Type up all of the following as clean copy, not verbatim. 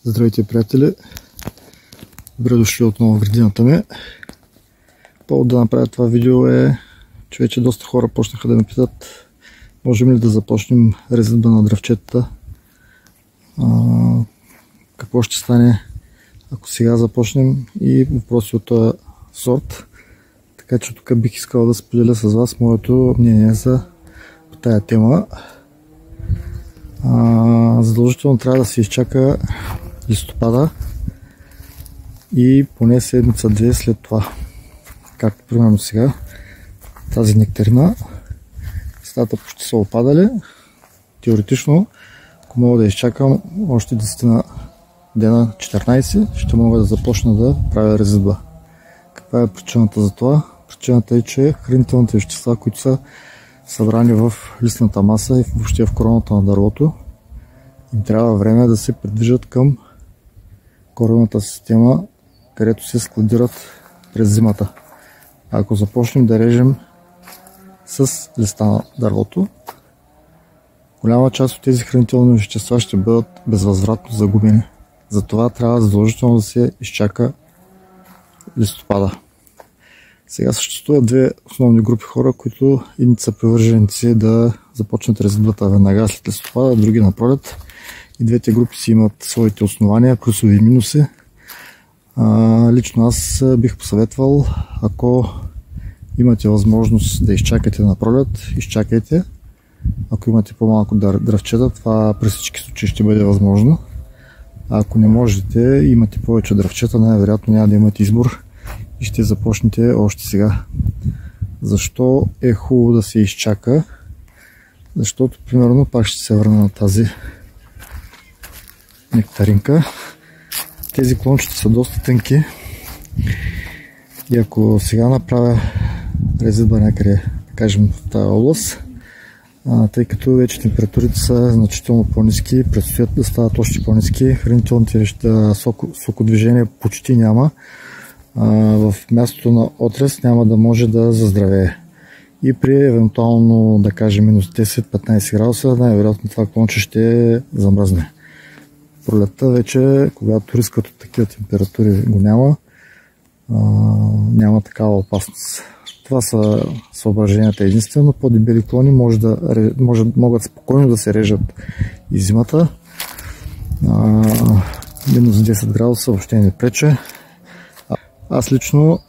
Здравейте, приятели! Добре дошли отново в градината ми. Повод да направя това видео е, че вече доста хора почнаха да ме питат можем ли да започнем резидба на дръвчетата. Какво ще стане, ако сега започнем, и въпроси от този сорт. Така че тук бих искал да споделя с вас моето мнение за тая тема. Задължително трябва да се изчака листопада и поне седмица-две след това. Както примерно сега, тази нектарина, листата почти са опадали. Теоретично, ако мога да изчакам още 10 дена, 14, ще мога да започна да правя резидба. Каква е причината за това? Причината е, че хранителните вещества, които са събрани в листната маса и въобще в короната на дървото, им трябва време да се придвижат към корената система, където се складират през зимата. Ако започнем да режем с листа на дървото, голяма част от тези хранителни вещества ще бъдат безвъзвратно загубени. Затова трябва задължително да се изчака листопада. Сега съществуват две основни групи хора, които едните са привърженици да започнат резидбата веднага след листопада, други на пролет. И двете групи си имат своите основания, плюсови и минуси. Лично аз бих посъветвал, ако имате възможност да изчакате на пролет, изчакайте. Ако имате по-малко дръвчета, това при всички случаи ще бъде възможно. А ако не можете, имате повече дръвчета, най-вероятно няма да имате избор и ще започнете още сега. Защо е хубаво да се изчака? Защото, примерно, пак ще се върна на тази нектаринка. Тези клончета са доста тънки и ако сега направя резидба някъде, да кажем в тази област, тъй като вече температурите са значително по-ниски, предстоят да стават още по-ниски, хранителните сокодвижения почти няма, в мястото на отрез няма да може да заздравее. И при евентуално, да кажем, минус 10-15 градуса, най-вероятно това клонче ще замръзне. Пролетта вече, когато рискът от такива температури го няма, няма такава опасност. Това са съображенията единствено. По-дебели клони могат спокойно да се режат и зимата. Минус 10 градуса въобще не прече. Аз лично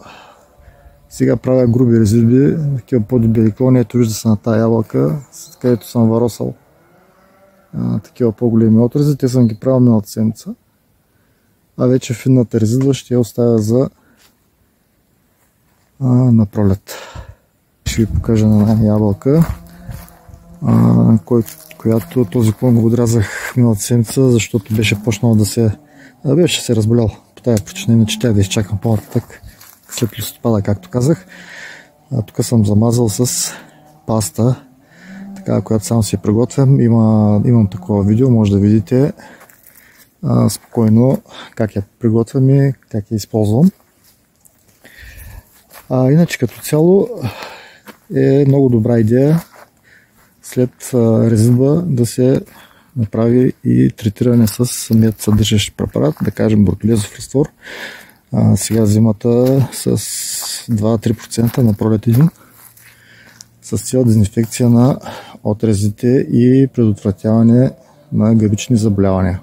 сега правя груби резидби, такива по-дебели клони. Ето вижда се на тая ябълка, където съм варосал такива по-големи отрези. Те съм ги правил миналата седмица. А вече финната резидба ще я оставя за на пролет. Ще ви покажа на една ябълка, която този клон го отрязах миналата седмица, защото беше почнал да се разболял. По тази причина, иначе тя да изчакам по-нататък след листопада, както казах. Тук съм замазал с паста, така, която само си я приготвям. Имам такова видео, може да видите спокойно как я приготвям и как я използвам. Иначе като цяло е много добра идея след резидба да се направи и третиране с самият съдържащ препарат, да кажем бортолезов разтвор. Сега зимата с 2-3% на пролет 1, с цел дезинфекция на отрезите и предотвратяване на гъбични заболявания.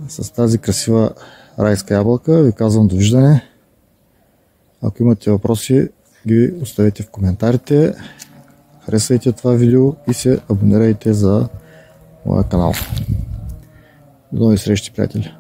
С тази красива райска ябълка ви казвам довиждане. Ако имате въпроси, ги оставете в коментарите. Харесвайте това видео и се абонирайте за моя канал. До нови срещи, приятели!